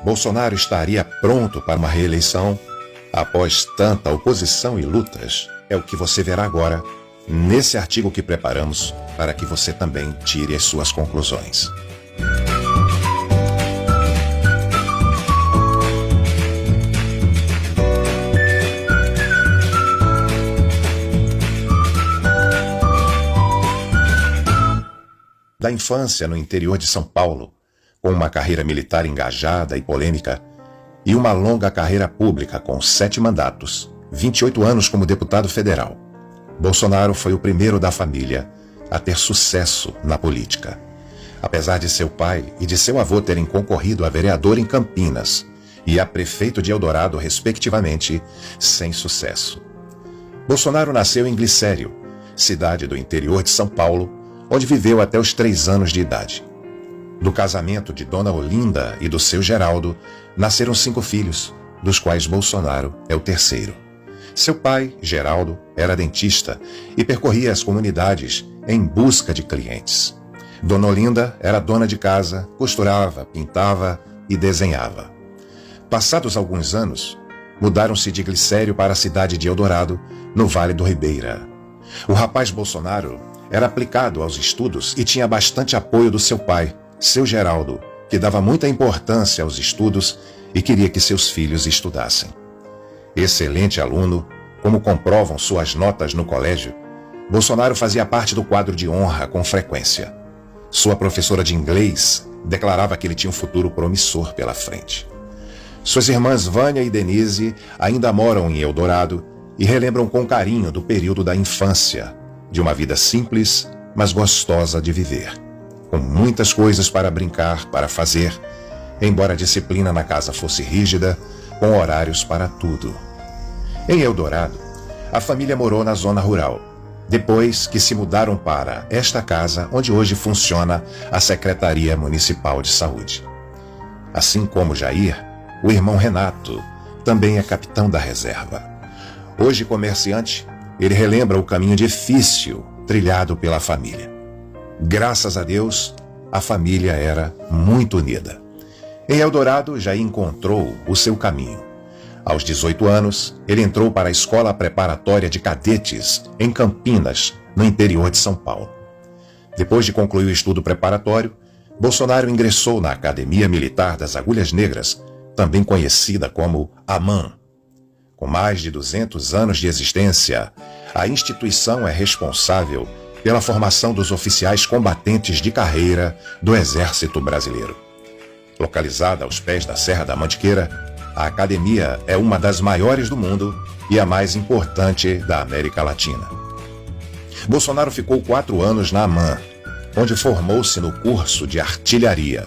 Bolsonaro estaria pronto para uma reeleição após tanta oposição e lutas? É o que você verá agora nesse artigo que preparamos para que você também tire as suas conclusões. Da infância no interior de São Paulo, com uma carreira militar engajada e polêmica, e uma longa carreira pública com 7 mandatos, 28 anos como deputado federal, Bolsonaro foi o primeiro da família a ter sucesso na política. Apesar de seu pai e de seu avô terem concorrido a vereador em Campinas e a prefeito de Eldorado, respectivamente, sem sucesso. Bolsonaro nasceu em Glicério, cidade do interior de São Paulo, onde viveu até os 3 anos de idade. Do casamento de Dona Olinda e do seu Geraldo, nasceram 5 filhos, dos quais Bolsonaro é o terceiro. Seu pai, Geraldo, era dentista e percorria as comunidades em busca de clientes. Dona Olinda era dona de casa, costurava, pintava e desenhava. Passados alguns anos, mudaram-se de Glicério para a cidade de Eldorado, no Vale do Ribeira. O rapaz Bolsonaro era aplicado aos estudos e tinha bastante apoio do seu pai, seu Geraldo, que dava muita importância aos estudos e queria que seus filhos estudassem. Excelente aluno, como comprovam suas notas no colégio, Bolsonaro fazia parte do quadro de honra com frequência. Sua professora de inglês declarava que ele tinha um futuro promissor pela frente. Suas irmãs Vânia e Denise ainda moram em Eldorado e relembram com carinho do período da infância, de uma vida simples, mas gostosa de viver, com muitas coisas para brincar, para fazer, embora a disciplina na casa fosse rígida, com horários para tudo. Em Eldorado, a família morou na zona rural, depois que se mudaram para esta casa onde hoje funciona a Secretaria Municipal de Saúde. Assim como Jair, o irmão Renato também é capitão da reserva. Hoje comerciante, ele relembra o caminho difícil trilhado pela família. Graças a Deus, a família era muito unida. Em Eldorado, já encontrou o seu caminho. Aos 18 anos, ele entrou para a Escola Preparatória de Cadetes, em Campinas, no interior de São Paulo. Depois de concluir o estudo preparatório, Bolsonaro ingressou na Academia Militar das Agulhas Negras, também conhecida como AMAN. Com mais de 200 anos de existência, a instituição é responsável pela formação dos oficiais combatentes de carreira do Exército Brasileiro. Localizada aos pés da Serra da Mantiqueira, a academia é uma das maiores do mundo e a mais importante da América Latina. Bolsonaro ficou 4 anos na AMAN, onde formou-se no curso de artilharia.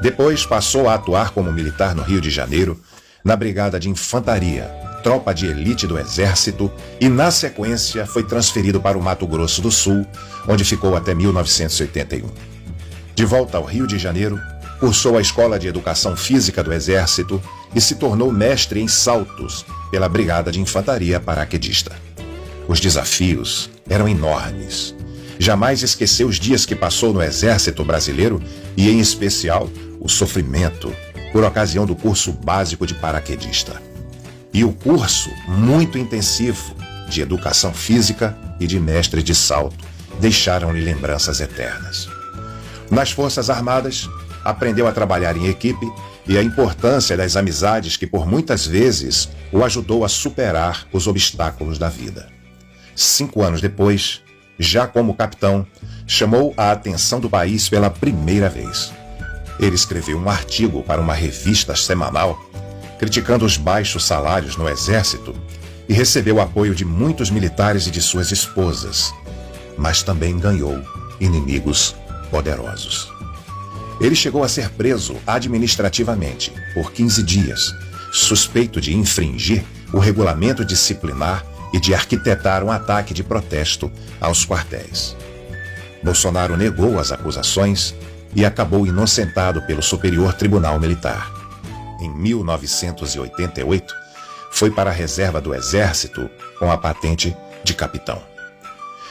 Depois passou a atuar como militar no Rio de Janeiro, na Brigada de Infantaria, tropa de elite do Exército, e na sequência foi transferido para o Mato Grosso do Sul, onde ficou até 1981. De volta ao Rio de Janeiro, cursou a Escola de Educação Física do Exército e se tornou mestre em saltos pela Brigada de Infantaria Paraquedista. Os desafios eram enormes. Jamais esqueceu os dias que passou no Exército Brasileiro e, em especial, o sofrimento por ocasião do curso básico de paraquedista. E o curso muito intensivo de Educação Física e de mestre de salto deixaram-lhe lembranças eternas. Nas Forças Armadas, aprendeu a trabalhar em equipe e a importância das amizades que por muitas vezes o ajudou a superar os obstáculos da vida. 5 anos depois, já como capitão, chamou a atenção do país pela primeira vez. Ele escreveu um artigo para uma revista semanal criticando os baixos salários no Exército e recebeu o apoio de muitos militares e de suas esposas, mas também ganhou inimigos poderosos. Ele chegou a ser preso administrativamente por 15 dias, suspeito de infringir o regulamento disciplinar e de arquitetar um ataque de protesto aos quartéis. Bolsonaro negou as acusações e acabou inocentado pelo Superior Tribunal Militar. Em 1988, foi para a reserva do Exército com a patente de capitão.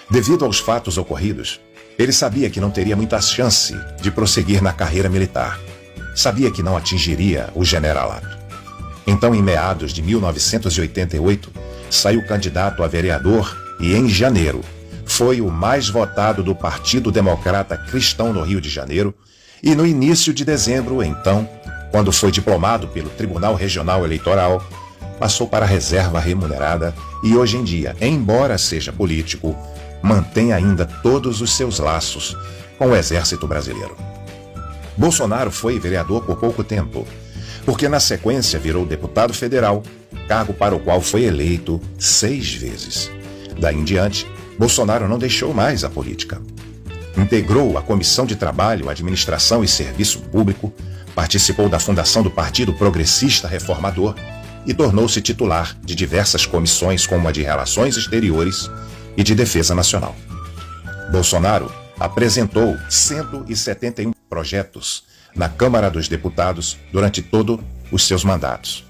Devido aos fatos ocorridos, ele sabia que não teria muita chance de prosseguir na carreira militar. sabia que não atingiria o generalato. Então, em meados de 1988, saiu candidato a vereador e, em janeiro, foi o mais votado do Partido Democrata Cristão no Rio de Janeiro e, no início de dezembro, então, quando foi diplomado pelo Tribunal Regional Eleitoral, passou para a reserva remunerada e, hoje em dia, embora seja político, mantém ainda todos os seus laços com o Exército Brasileiro. Bolsonaro foi vereador por pouco tempo, porque na sequência virou deputado federal, cargo para o qual foi eleito 6 vezes. Daí em diante, Bolsonaro não deixou mais a política. Integrou a Comissão de Trabalho, Administração e Serviço Público, participou da fundação do Partido Progressista Reformador e tornou-se titular de diversas comissões como a de Relações Exteriores e de Defesa Nacional. Bolsonaro apresentou 171 projetos na Câmara dos Deputados durante todos os seus mandatos.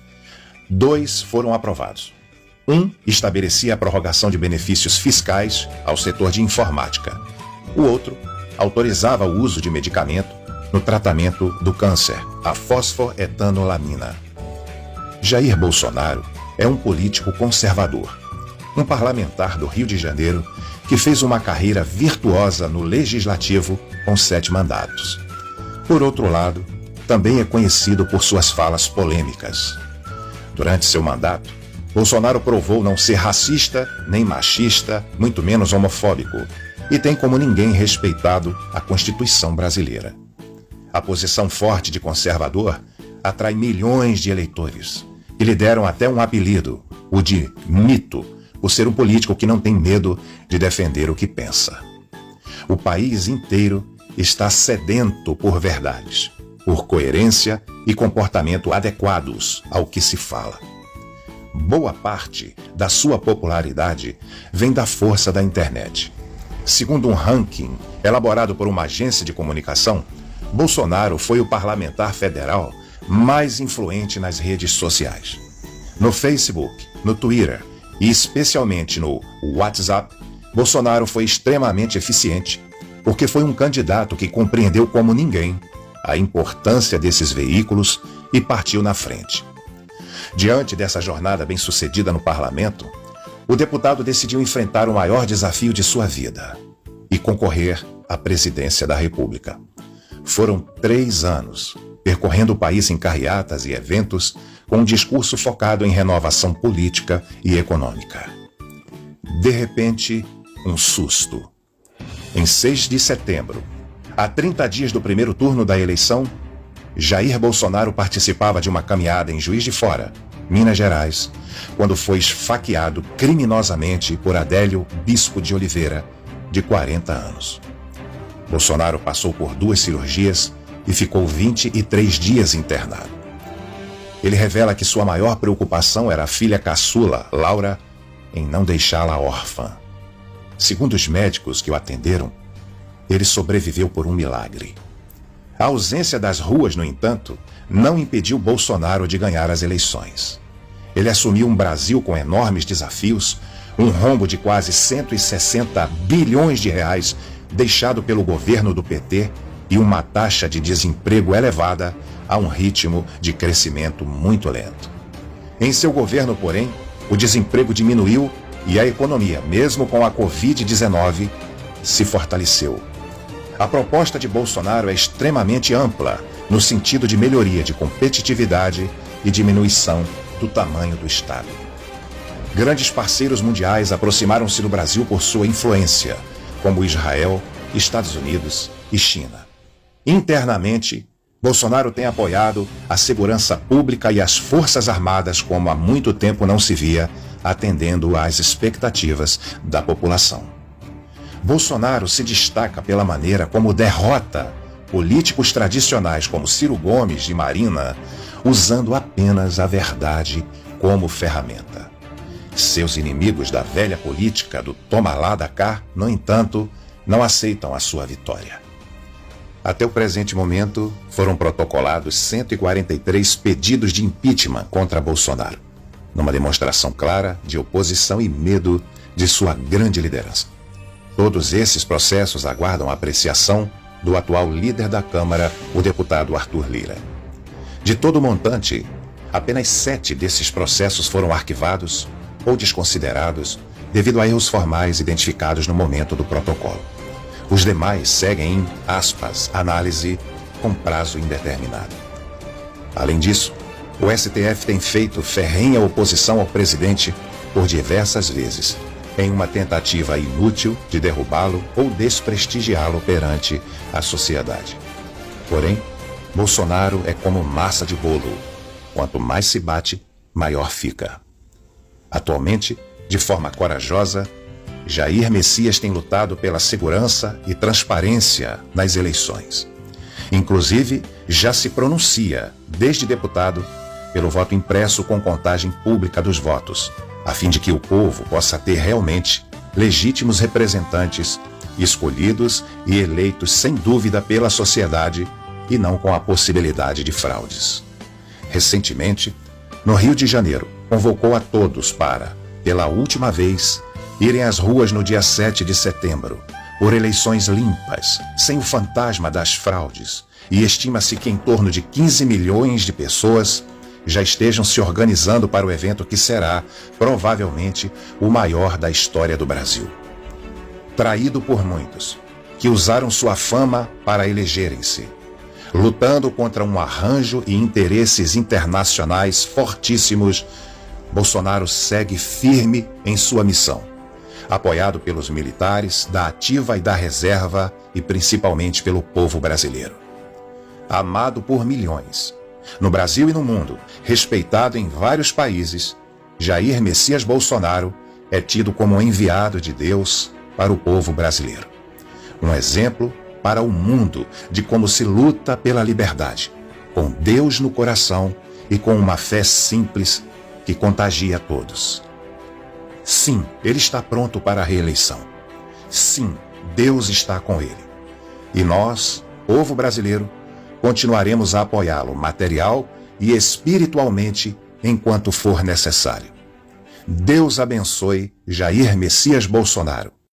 2 foram aprovados. Um estabelecia a prorrogação de benefícios fiscais ao setor de informática. O outro autorizava o uso de medicamento no tratamento do câncer, a fosfoetanolamina. Jair Bolsonaro é um político conservador, um parlamentar do Rio de Janeiro que fez uma carreira virtuosa no Legislativo com 7 mandatos. Por outro lado, também é conhecido por suas falas polêmicas. Durante seu mandato, Bolsonaro provou não ser racista, nem machista, muito menos homofóbico, e tem como ninguém respeitado a Constituição brasileira. A posição forte de conservador atrai milhões de eleitores, que lhe deram até um apelido, o de mito, por ser um político que não tem medo de defender o que pensa. O país inteiro está sedento por verdades, por coerência e comportamento adequados ao que se fala. Boa parte da sua popularidade vem da força da internet. Segundo um ranking elaborado por uma agência de comunicação, Bolsonaro foi o parlamentar federal mais influente nas redes sociais. No Facebook, no Twitter e especialmente no WhatsApp, Bolsonaro foi extremamente eficiente, porque foi um candidato que compreendeu como ninguém a importância desses veículos e partiu na frente. Diante dessa jornada bem-sucedida no parlamento, o deputado decidiu enfrentar o maior desafio de sua vida e concorrer à presidência da República. Foram 3 anos, percorrendo o país em carreatas e eventos, com um discurso focado em renovação política e econômica. De repente, um susto. Em 6 de setembro, a 30 dias do primeiro turno da eleição, Jair Bolsonaro participava de uma caminhada em Juiz de Fora, Minas Gerais, quando foi esfaqueado criminosamente por Adélio Bispo de Oliveira, de 40 anos. Bolsonaro passou por 2 cirurgias e ficou 23 dias internado. Ele revela que sua maior preocupação era a filha caçula, Laura, em não deixá-la órfã. Segundo os médicos que o atenderam, ele sobreviveu por um milagre. A ausência das ruas, no entanto, não impediu Bolsonaro de ganhar as eleições. Ele assumiu um Brasil com enormes desafios, um rombo de quase 160 bilhões de reais deixado pelo governo do PT e uma taxa de desemprego elevada a um ritmo de crescimento muito lento. Em seu governo, porém, o desemprego diminuiu e a economia, mesmo com a Covid-19, se fortaleceu. A proposta de Bolsonaro é extremamente ampla, no sentido de melhoria de competitividade e diminuição do tamanho do Estado. Grandes parceiros mundiais aproximaram-se do Brasil por sua influência, como Israel, Estados Unidos e China. Internamente, Bolsonaro tem apoiado a segurança pública e as Forças Armadas como há muito tempo não se via, atendendo às expectativas da população. Bolsonaro se destaca pela maneira como derrota políticos tradicionais como Ciro Gomes e Marina, usando apenas a verdade como ferramenta. Seus inimigos da velha política do toma lá da cá, no entanto, não aceitam a sua vitória. Até o presente momento, foram protocolados 143 pedidos de impeachment contra Bolsonaro, numa demonstração clara de oposição e medo de sua grande liderança. Todos esses processos aguardam a apreciação do atual líder da Câmara, o deputado Arthur Lira. De todo o montante, apenas 7 desses processos foram arquivados ou desconsiderados devido a erros formais identificados no momento do protocolo. Os demais seguem em, aspas, análise com prazo indeterminado. Além disso, o STF tem feito ferrenha oposição ao presidente por diversas vezes, em uma tentativa inútil de derrubá-lo ou desprestigiá-lo perante a sociedade. Porém, Bolsonaro é como massa de bolo. Quanto mais se bate, maior fica. Atualmente, de forma corajosa, Jair Messias tem lutado pela segurança e transparência nas eleições. Inclusive, já se pronuncia, desde deputado, pelo voto impresso com contagem pública dos votos, a fim de que o povo possa ter realmente legítimos representantes, escolhidos e eleitos sem dúvida pela sociedade e não com a possibilidade de fraudes. Recentemente, no Rio de Janeiro, convocou a todos para, pela última vez, irem às ruas no dia 7 de setembro, por eleições limpas, sem o fantasma das fraudes, e estima-se que em torno de 15 milhões de pessoas já estejam se organizando para o evento que será, provavelmente, o maior da história do Brasil. Traído por muitos, que usaram sua fama para elegerem-se, lutando contra um arranjo e interesses internacionais fortíssimos, Bolsonaro segue firme em sua missão, apoiado pelos militares, da ativa e da reserva e principalmente pelo povo brasileiro. Amado por milhões, no Brasil e no mundo, respeitado em vários países, Jair Messias Bolsonaro é tido como enviado de Deus para o povo brasileiro. Um exemplo para o mundo de como se luta pela liberdade, com Deus no coração e com uma fé simples que contagia a todos. Sim, ele está pronto para a reeleição. Sim, Deus está com ele. E nós, povo brasileiro, continuaremos a apoiá-lo material e espiritualmente enquanto for necessário. Deus abençoe Jair Messias Bolsonaro.